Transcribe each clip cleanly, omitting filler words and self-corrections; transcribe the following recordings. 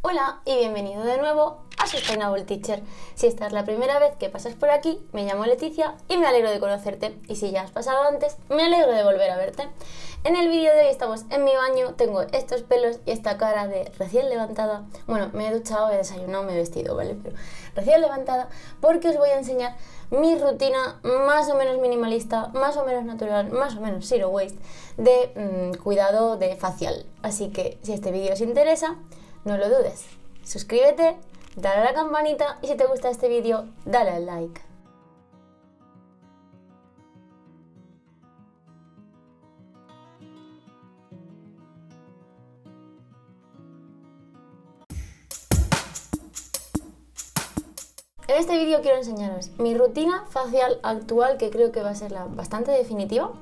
Hola y bienvenido de nuevo a Sustainable Teacher. Si esta es la primera vez que pasas por aquí, me llamo Leticia y me alegro de conocerte. Y si ya has pasado antes, me alegro de volver a verte. En el vídeo de hoy estamos en mi baño, tengo estos pelos y esta cara de recién levantada. Bueno, me he duchado, he desayunado, me he vestido, ¿vale? Pero recién levantada porque os voy a enseñar mi rutina más o menos minimalista, más o menos natural, más o menos zero waste de cuidado de facial. Así que si este vídeo os interesa, no lo dudes, suscríbete, dale a la campanita y si te gusta este vídeo, dale al like. En este vídeo quiero enseñaros mi rutina facial actual, que creo que va a ser bastante definitiva.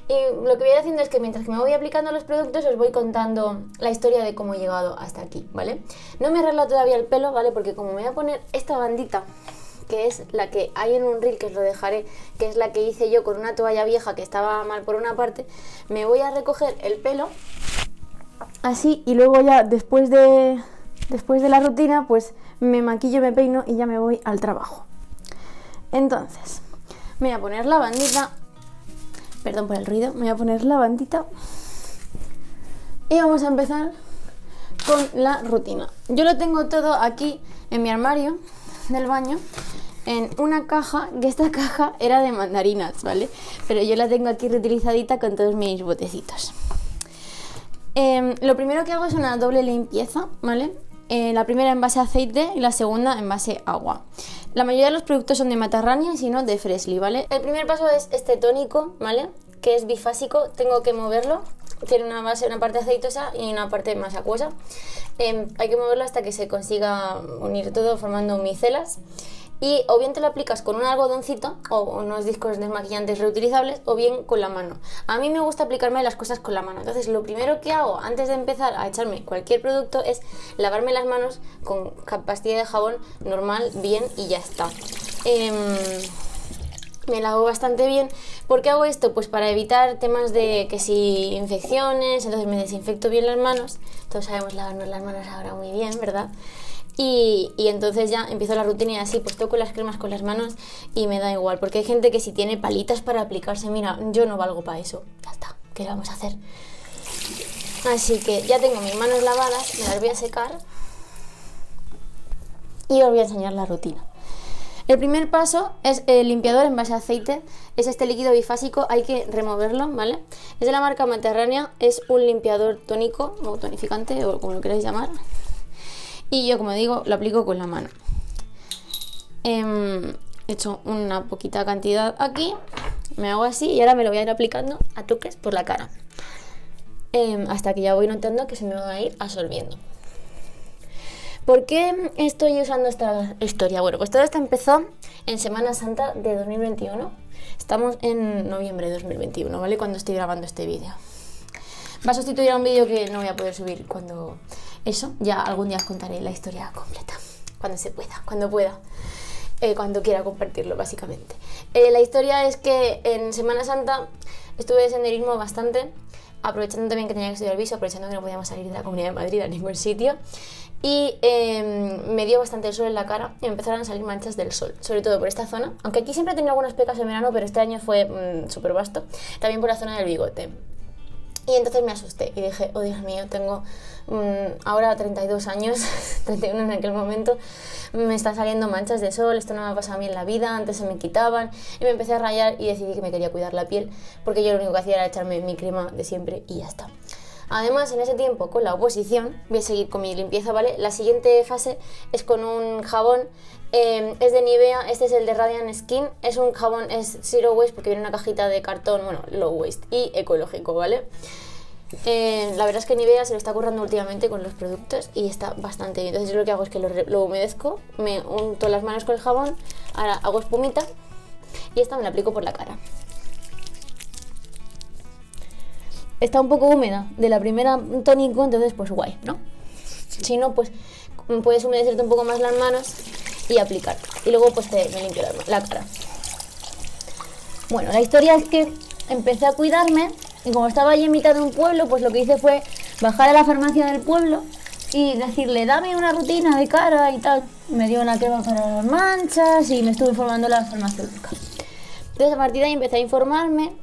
Y lo que voy a ir haciendo es que mientras que me voy aplicando los productos os voy contando la historia de cómo he llegado hasta aquí, ¿vale? No me he arreglado todavía el pelo, ¿vale? Porque como me voy a poner esta bandita, que es la que hay en un reel, que os lo dejaré, que es la que hice yo con una toalla vieja que estaba mal por una parte, me voy a recoger el pelo así y luego ya después de la rutina pues me maquillo, me peino y ya me voy al trabajo. Entonces me voy a poner la bandita, perdón por el ruido, me voy a poner la bandita y vamos a empezar con la rutina. Yo lo tengo todo aquí en mi armario del baño en una caja, que esta caja era de mandarinas, ¿vale? Pero yo la tengo aquí reutilizadita con todos mis botecitos. Lo primero que hago es una doble limpieza, ¿vale? La primera en base a aceite y la segunda en base a agua. La mayoría de los productos son de Matarrania y si no de Freshly, ¿vale? El primer paso es este tónico, ¿vale? Que es bifásico, tengo que moverlo. Tiene una base, una parte aceitosa y una parte más acuosa. Hay que moverlo hasta que se consiga unir todo formando micelas. Y o bien te lo aplicas con un algodoncito o unos discos desmaquillantes reutilizables o bien con la mano. A mí me gusta aplicarme las cosas con la mano. Entonces lo primero que hago antes de empezar a echarme cualquier producto es lavarme las manos con pastilla de jabón normal, bien y ya está. Me lavo bastante bien. ¿Por qué hago esto? Pues para evitar temas de que si infecciones, entonces me desinfecto bien las manos. Todos sabemos lavarnos las manos ahora muy bien, ¿verdad? Y entonces ya empiezo la rutina y así pues toco las cremas con las manos y me da igual, porque hay gente que si tiene palitas para aplicarse, mira, yo no valgo para eso, ya está, ¿qué le vamos a hacer? Así que ya tengo mis manos lavadas, me las voy a secar y os voy a enseñar la rutina. El primer paso es el limpiador en base a aceite, es este líquido bifásico, hay que removerlo, ¿vale? Es de la marca Matarrania, es un limpiador tónico o tonificante o como lo queráis llamar. Y yo, como digo, lo aplico con la mano. He hecho una poquita cantidad aquí, me hago así y ahora me lo voy a ir aplicando a toques por la cara. Hasta que ya voy notando que se me va a ir absorbiendo. ¿Por qué estoy usando esta historia? Bueno, pues todo esto empezó en Semana Santa de 2021. Estamos en noviembre de 2021, ¿vale? Cuando estoy grabando este vídeo. Va a sustituir a un vídeo que no voy a poder subir cuando... Eso, ya algún día os contaré la historia completa, cuando se pueda, cuando pueda, cuando quiera compartirlo básicamente. La historia es que en Semana Santa estuve de senderismo bastante, aprovechando también que tenía que estudiar viso, aprovechando que no podíamos salir de la Comunidad de Madrid a ningún sitio. Y me dio bastante el sol en la cara y me empezaron a salir manchas del sol, sobre todo por esta zona. Aunque aquí siempre he tenido algunas pecas en verano, pero este año fue súper vasto. También por la zona del bigote. Y entonces me asusté y dije, oh Dios mío, tengo ahora 32 años, 31 en aquel momento, me están saliendo manchas de sol, esto no me ha pasado a mí en la vida, antes se me quitaban. Y me empecé a rayar y decidí que me quería cuidar la piel, porque yo lo único que hacía era echarme mi crema de siempre y ya está. Además, en ese tiempo, con la oposición, voy a seguir con mi limpieza, ¿vale? La siguiente fase es con un jabón, es de Nivea, este es el de Radiant Skin, es un jabón, es zero waste porque viene en una cajita de cartón, bueno, low waste y ecológico, ¿vale? La verdad es que Nivea se lo está currando últimamente con los productos y está bastante bien. Entonces yo lo que hago es que lo humedezco, me unto las manos con el jabón, ahora hago espumita y esta me la aplico por la cara. Está un poco húmeda de la primera tónico, entonces pues guay, ¿no? Si no, pues puedes humedecerte un poco más las manos y aplicar. Y luego pues me limpio la cara. Bueno, la historia es que empecé a cuidarme y como estaba allí en mitad de un pueblo, pues lo que hice fue bajar a la farmacia del pueblo y decirle, dame una rutina de cara y tal. Me dio una crema para las manchas y me estuve informando en la farmacéutica. Entonces a partir de ahí empecé a informarme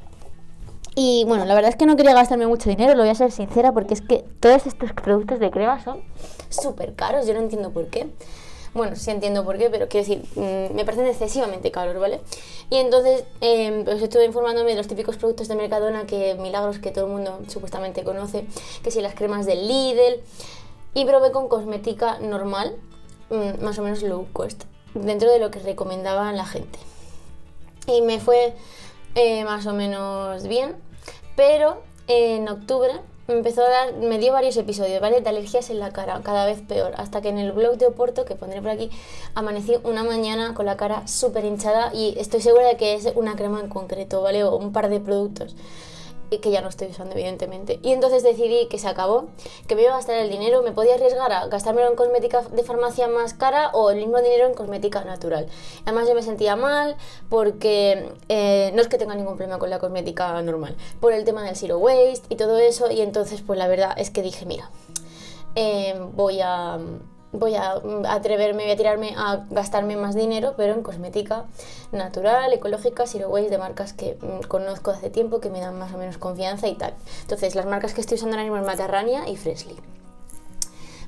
y bueno, la verdad es que no quería gastarme mucho dinero, lo voy a ser sincera, porque es que todos estos productos de crema son súper caros, yo no entiendo por qué. Bueno, sí entiendo por qué, pero quiero decir, me parecen excesivamente caros, ¿vale? Y entonces pues estuve informándome de los típicos productos de Mercadona, que milagros que todo el mundo supuestamente conoce, que si las cremas del Lidl, y probé con cosmética normal, más o menos low cost, dentro de lo que recomendaban la gente. Y me fue más o menos bien, pero en octubre me dio varios episodios, ¿vale? De alergias en la cara, cada vez peor, hasta que en el blog de Oporto, que pondré por aquí, amanecí una mañana con la cara súper hinchada y estoy segura de que es una crema en concreto, ¿vale? O un par de productos que ya no estoy usando, evidentemente. Y entonces decidí que se acabó, que me iba a gastar el dinero, me podía arriesgar a gastármelo en cosmética de farmacia más cara o el mismo dinero en cosmética natural. Además yo me sentía mal porque no es que tenga ningún problema con la cosmética normal, por el tema del zero waste y todo eso, y entonces pues la verdad es que dije, mira, voy a atreverme, voy a tirarme a gastarme más dinero, pero en cosmética natural, ecológica, zero waste, de marcas que conozco hace tiempo, que me dan más o menos confianza y tal. Entonces, las marcas que estoy usando ahora mismo es Matarrania y Freshly.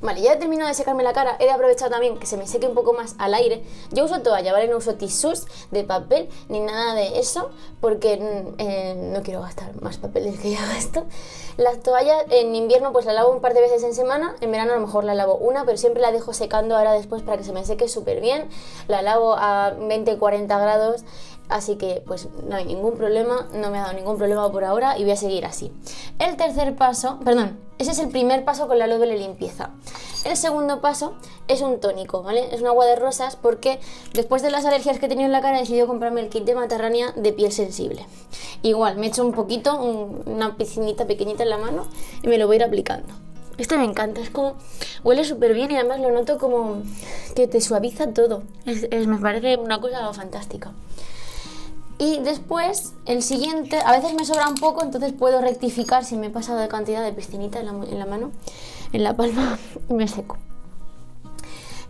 Vale, ya he terminado de secarme la cara, he aprovechado también que se me seque un poco más al aire. Yo uso toalla, ¿vale? No uso tisús de papel ni nada de eso, porque no quiero gastar más papeles que ya gasto. Las toallas en invierno pues la lavo un par de veces en semana, en verano a lo mejor la lavo una, pero siempre la dejo secando ahora después para que se me seque súper bien. La lavo a 20-40 grados, así que pues no hay ningún problema, no me ha dado ningún problema por ahora y voy a seguir así. El tercer paso, perdón, ese es el primer paso con la doble limpieza. El segundo paso es un tónico, ¿vale? Es un agua de rosas porque después de las alergias que he tenido en la cara he decidido comprarme el kit de Matarrania de piel sensible. Igual, me echo un poquito, una piscinita pequeñita en la mano y me lo voy a ir aplicando. Esto me encanta, es como, huele súper bien y además lo noto como que te suaviza todo. Me parece una cosa fantástica. Y después, el siguiente, a veces me sobra un poco, entonces puedo rectificar si me he pasado de cantidad de piscinita en la mano, en la palma, y me seco.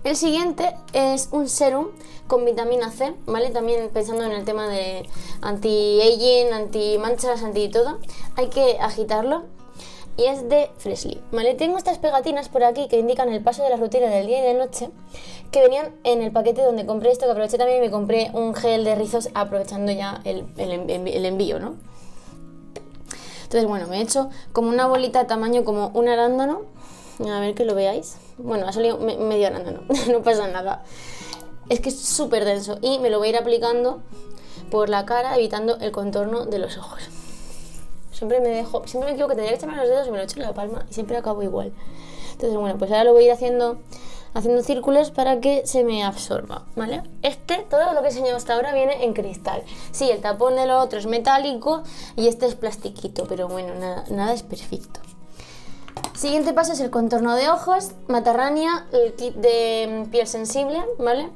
El siguiente es un serum con vitamina C, ¿vale? También pensando en el tema de anti-aging, anti-manchas, anti-todo, hay que agitarlo. Y es de Freshly, ¿vale? Tengo estas pegatinas por aquí que indican el paso de la rutina del día y de noche, que venían en el paquete donde compré esto, que aproveché también y me compré un gel de rizos aprovechando ya el envío, ¿no? Entonces, bueno, me he hecho como una bolita tamaño como un arándano, a ver que lo veáis. Bueno, ha salido medio arándano, no pasa nada. Es que es súper denso y me lo voy a ir aplicando por la cara, evitando el contorno de los ojos. Siempre me equivoco, tendría que echarme los dedos y me lo echo en la palma y siempre acabo igual. Entonces, bueno, pues ahora lo voy a ir haciendo círculos para que se me absorba, ¿vale? Todo lo que he enseñado hasta ahora viene en cristal. Sí, el tapón de lo otro es metálico y este es plastiquito, pero bueno, nada es perfecto. Siguiente paso es el contorno de ojos, Matarrania, el kit de piel sensible, ¿vale?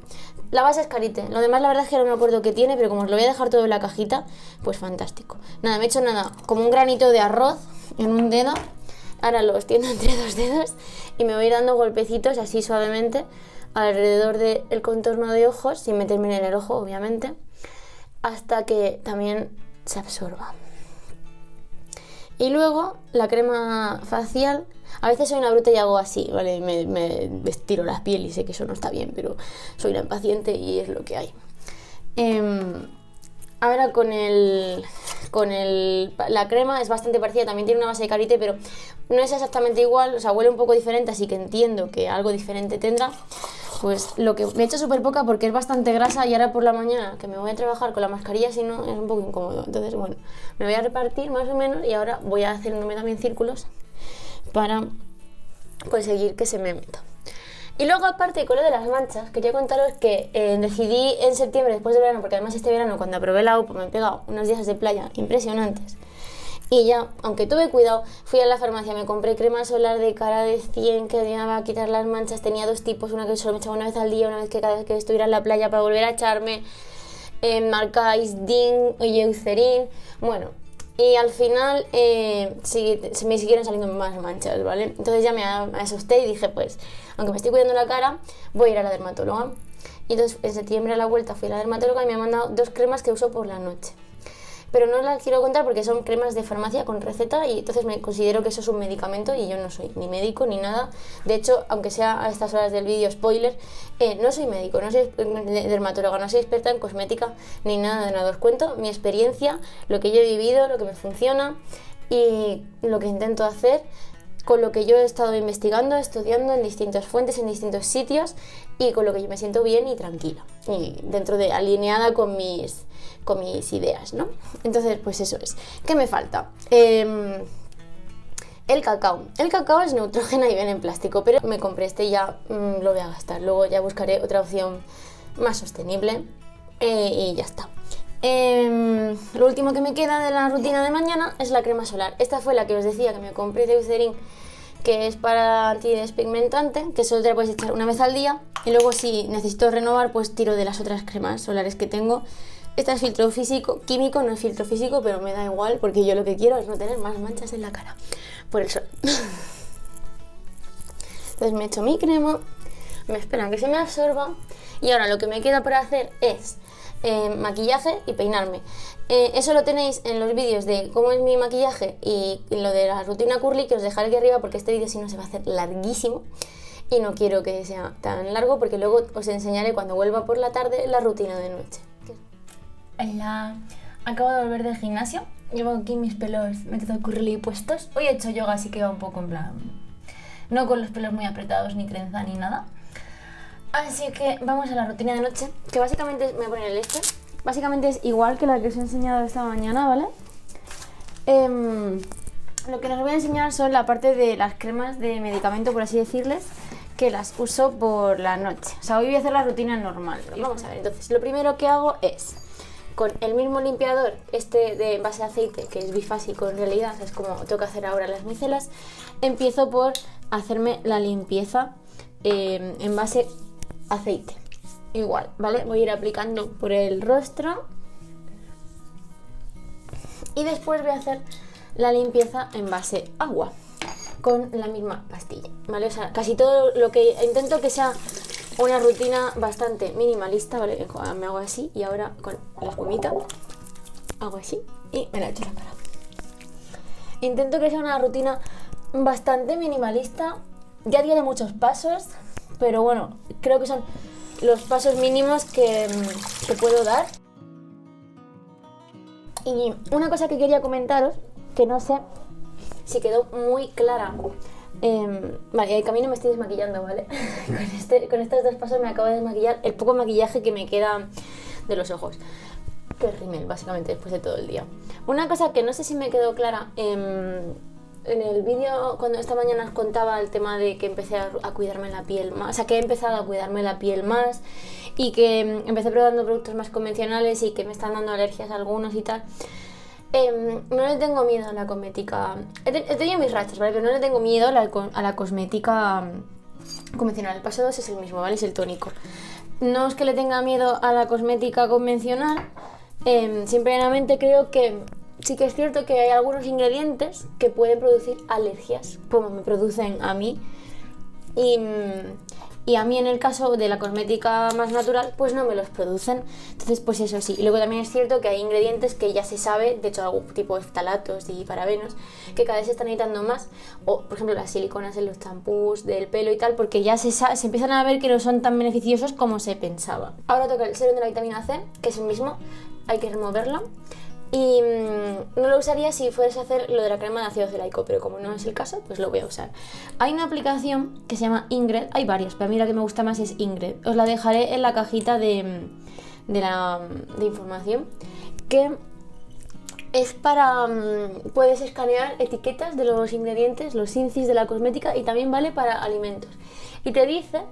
La base es Carite, lo demás la verdad es que no me acuerdo qué tiene, pero como os lo voy a dejar todo en la cajita, pues fantástico. Nada, me he hecho como un granito de arroz en un dedo, ahora lo extiendo entre dos dedos y me voy a ir dando golpecitos así suavemente alrededor del contorno de ojos, sin meterme en el ojo obviamente, hasta que también se absorba. Y luego la crema facial, a veces soy una bruta y hago así, ¿vale? Me estiro la piel y sé que eso no está bien, pero soy una impaciente y es lo que hay. Ahora la crema es bastante parecida, también tiene una base de Carite, pero no es exactamente igual, o sea, huele un poco diferente, así que entiendo que algo diferente tendrá. Pues lo que me he hecho súper poca porque es bastante grasa y ahora por la mañana que me voy a trabajar con la mascarilla, si no es un poco incómodo. Entonces, bueno, me voy a repartir más o menos y ahora voy a hacerme también círculos para conseguir que se me meta. Y luego, aparte con lo de las manchas, quería contaros que decidí en septiembre, después del verano, porque además este verano cuando aprobé la UPO me he pegado unos días de playa impresionantes. Y ya, aunque tuve cuidado, fui a la farmacia, me compré crema solar de cara de 100 que ayudaba a quitar las manchas. Tenía dos tipos, una que solo me echaba una vez al día, una vez que cada vez que estuviera en la playa para volver a echarme, marca Isdin o Eucerin. Bueno, Y al final se me siguieron saliendo más manchas, ¿vale? Entonces ya me asusté y dije, pues, aunque me estoy cuidando la cara, voy a ir a la dermatóloga. Y entonces en septiembre a la vuelta fui a la dermatóloga y me ha mandado 2 cremas que uso por la noche. Pero no las quiero contar porque son cremas de farmacia con receta y entonces me considero que eso es un medicamento y yo no soy ni médico ni nada. De hecho, aunque sea a estas horas del vídeo, spoiler, no soy médico, no soy dermatóloga, no soy experta en cosmética ni nada de nada. Os cuento mi experiencia, lo que yo he vivido, lo que me funciona y lo que intento hacer con lo que yo he estado investigando, estudiando en distintas fuentes, en distintos sitios y con lo que yo me siento bien y tranquila y dentro de alineada con mis ideas, ¿no? Entonces, pues eso es. ¿Qué me falta? El cacao. El cacao es neutrógeno y viene en plástico, pero me compré este y ya lo voy a gastar. Luego ya buscaré otra opción más sostenible y ya está. Lo último que me queda de la rutina de mañana es la crema solar. Esta fue la que os decía que me compré de Eucerin, que es para antidespigmentante, que solo te la puedes echar una vez al día y luego si necesito renovar pues tiro de las otras cremas solares que tengo. Esta es filtro físico, químico, no es filtro físico, pero me da igual porque yo lo que quiero es no tener más manchas en la cara por el sol. Entonces me echo mi crema, me esperan que se me absorba y ahora lo que me queda por hacer es maquillaje y peinarme. Eso lo tenéis en los vídeos de cómo es mi maquillaje y lo de la rutina curly, que os dejaré aquí arriba porque este vídeo si no se va a hacer larguísimo y no quiero que sea tan largo porque luego os enseñaré cuando vuelva por la tarde la rutina de noche. Acabo de volver del gimnasio, llevo aquí mis pelos método curly puestos. Hoy he hecho yoga así que va un poco en plan, no con los pelos muy apretados ni trenza ni nada. Así que vamos a la rutina de noche, que básicamente me voy a poner el este. Básicamente es igual que la que os he enseñado esta mañana, ¿vale? Lo que os voy a enseñar son la parte de las cremas de medicamento, por así decirles, que las uso por la noche. O sea, hoy voy a hacer la rutina normal. Vamos a ver, entonces, lo primero que hago es, con el mismo limpiador, este de base de aceite, que es bifásico en realidad, es como tengo que hacer ahora las micelas, empiezo por hacerme la limpieza en base aceite. Igual, ¿vale? Voy a ir aplicando por el rostro y después voy a hacer la limpieza en base agua con la misma pastilla, ¿vale? O sea, casi todo lo que intento que sea una rutina bastante minimalista, ¿vale? Me hago así y ahora con la espumita hago así y me la echo en la cara. Intento que sea una rutina bastante minimalista. Ya tiene muchos pasos, pero bueno, creo que son los pasos mínimos que puedo dar. Y una cosa que quería comentaros, que no sé si quedó muy clara. Vale, el camino me estoy desmaquillando, ¿vale? con estos 2 pasos me acabo de desmaquillar el poco maquillaje que me queda de los ojos. Que es rímel, básicamente, después de todo el día. Una cosa que no sé si me quedó clara, en el vídeo cuando esta mañana os contaba el tema de que empecé a cuidarme la piel más, o sea que he empezado a cuidarme la piel más y que empecé probando productos más convencionales y que me están dando alergias a algunos y tal. No le tengo miedo a la cosmética, he tenido mis rachas, ¿vale? Pero no le tengo miedo a la cosmética convencional. El paso 2 es el mismo, ¿vale? Es el tónico. No es que le tenga miedo a la cosmética convencional, simplemente creo que sí que es cierto que hay algunos ingredientes que pueden producir alergias, como me producen a mí. Y a mí en el caso de la cosmética más natural, pues no me los producen. Entonces, pues eso sí. Y luego también es cierto que hay ingredientes que ya se sabe, de hecho algún tipo de ftalatos y parabenos, que cada vez se están necesitando más. O, por ejemplo, las siliconas en los champús del pelo y tal, porque ya se empiezan a ver que no son tan beneficiosos como se pensaba. Ahora toca el serum de la vitamina C, que es el mismo, hay que removerlo. Y no lo usaría si fueras a hacer lo de la crema de ácido acelaico, pero como no es el caso, pues lo voy a usar. Hay una aplicación que se llama Ingrid, hay varias, pero a mí la que me gusta más es Ingrid. Os la dejaré en la cajita de información, que es para... puedes escanear etiquetas de los ingredientes, los incis de la cosmética, y también vale para alimentos. Y te dice,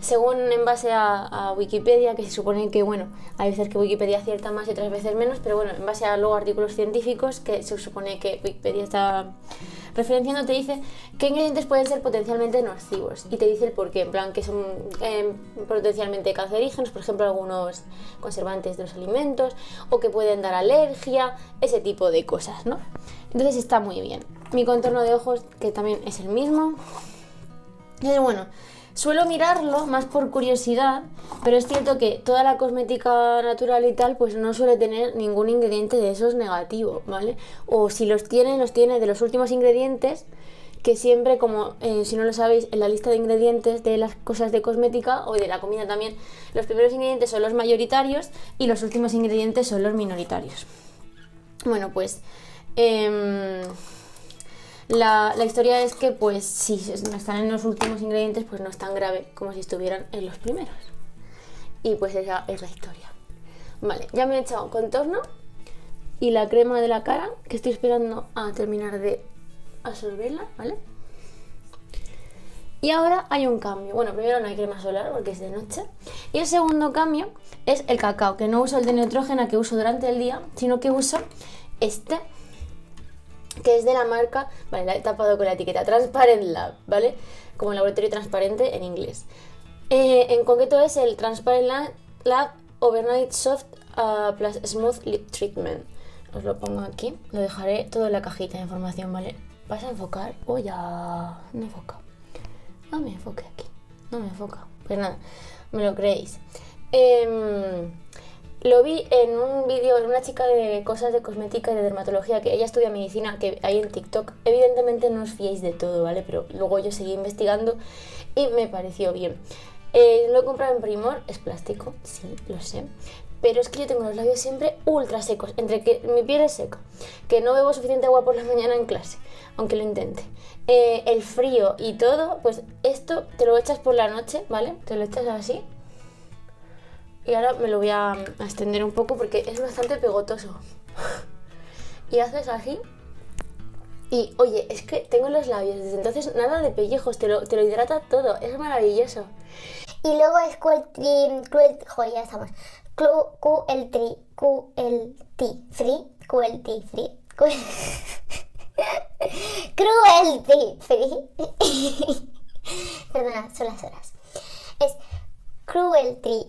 según en base a Wikipedia, que se supone que, bueno, hay veces que Wikipedia acierta más y otras veces menos, pero bueno, en base a luego artículos científicos, que se supone que Wikipedia está referenciando te dice qué ingredientes pueden ser potencialmente nocivos y te dice el porqué, en plan que son potencialmente cancerígenos, por ejemplo algunos conservantes de los alimentos, o que pueden dar alergia, ese tipo de cosas, ¿no? Entonces está muy bien. Mi contorno de ojos, que también es el mismo. Entonces, bueno, suelo mirarlo más por curiosidad, pero es cierto que toda la cosmética natural y tal, pues no suele tener ningún ingrediente de esos negativo, ¿vale? O si los tiene de los últimos ingredientes, que siempre, como si no lo sabéis, en la lista de ingredientes de las cosas de cosmética o de la comida también, los primeros ingredientes son los mayoritarios y los últimos ingredientes son los minoritarios. Bueno, pues la historia es que, pues, si están en los últimos ingredientes, pues no es tan grave como si estuvieran en los primeros. Y pues esa es la historia. Vale, ya me he echado contorno y la crema de la cara, que estoy esperando a terminar de absorberla, ¿vale? Y ahora hay un cambio. Bueno, primero no hay crema solar porque es de noche. Y el segundo cambio es el cacao, que no uso el de Neutrogena que uso durante el día, sino que uso este, que es de la marca, vale, la he tapado con la etiqueta, Transparent Lab, ¿vale? Como laboratorio transparente en inglés. En concreto es el Transparent Lab Overnight Soft plus Smooth Lip Treatment. Os lo pongo aquí, lo dejaré todo en la cajita de información, ¿vale? ¿Vas a enfocar? Oh, ya no enfoca. No me enfoque aquí, no me enfoca. Pues nada, me lo creéis. Lo vi en un vídeo de una chica de cosas de cosmética y de dermatología, que ella estudia medicina, que hay en TikTok. Evidentemente no os fiéis de todo, ¿vale? Pero luego yo seguí investigando y me pareció bien. Lo he comprado en Primor, es plástico, sí, lo sé. Pero es que yo tengo los labios siempre ultra secos, entre que mi piel es seca, que no bebo suficiente agua por la mañana en clase, aunque lo intente. El frío y todo, pues esto te lo echas por la noche, ¿vale? Te lo echas así. Y ahora me lo voy a extender un poco porque es bastante pegotoso. Y haces así. Y oye, es que tengo los labios desde entonces nada de pellejos, te lo hidrata todo, es maravilloso. Y luego es joder, ya estamos. Cruelty free. Cruelty free. Perdona, son las horas. Es cruelty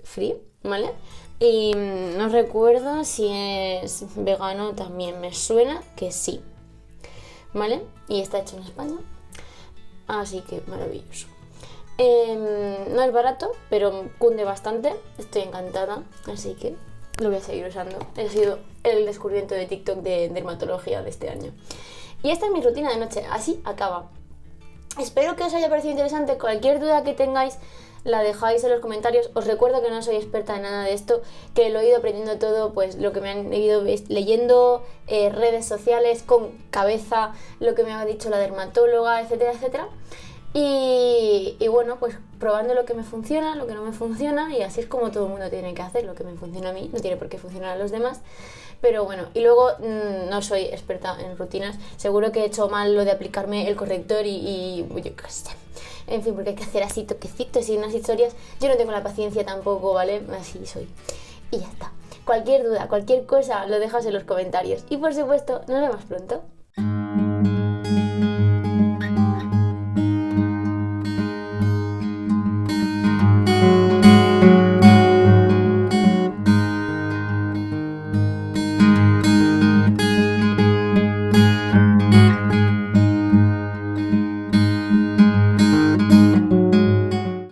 free, ¿vale? Y no recuerdo si es vegano, también me suena que sí, ¿vale? Y está hecho en España, así que maravilloso. No es barato, pero cunde bastante, estoy encantada, así que lo voy a seguir usando. Ha sido el descubrimiento de TikTok de dermatología de este año. Y esta es mi rutina de noche, así acaba. Espero que os haya parecido interesante. Cualquier duda que tengáis la dejáis en los comentarios. Os recuerdo que no soy experta en nada de esto, que lo he ido aprendiendo todo, pues lo que me han ido leyendo, redes sociales, con cabeza, lo que me ha dicho la dermatóloga, etcétera, etcétera. Y bueno, pues probando lo que me funciona, lo que no me funciona, y así es como todo el mundo tiene que hacer. Lo que me funciona a mí no tiene por qué funcionar a los demás. Pero bueno, y luego no soy experta en rutinas. Seguro que he hecho mal lo de aplicarme el corrector y yo qué sé. En fin, porque hay que hacer así toquecitos y unas historias. Yo no tengo la paciencia tampoco, ¿vale? Así soy. Y ya está. Cualquier duda, cualquier cosa, lo dejas en los comentarios. Y por supuesto, nos vemos pronto.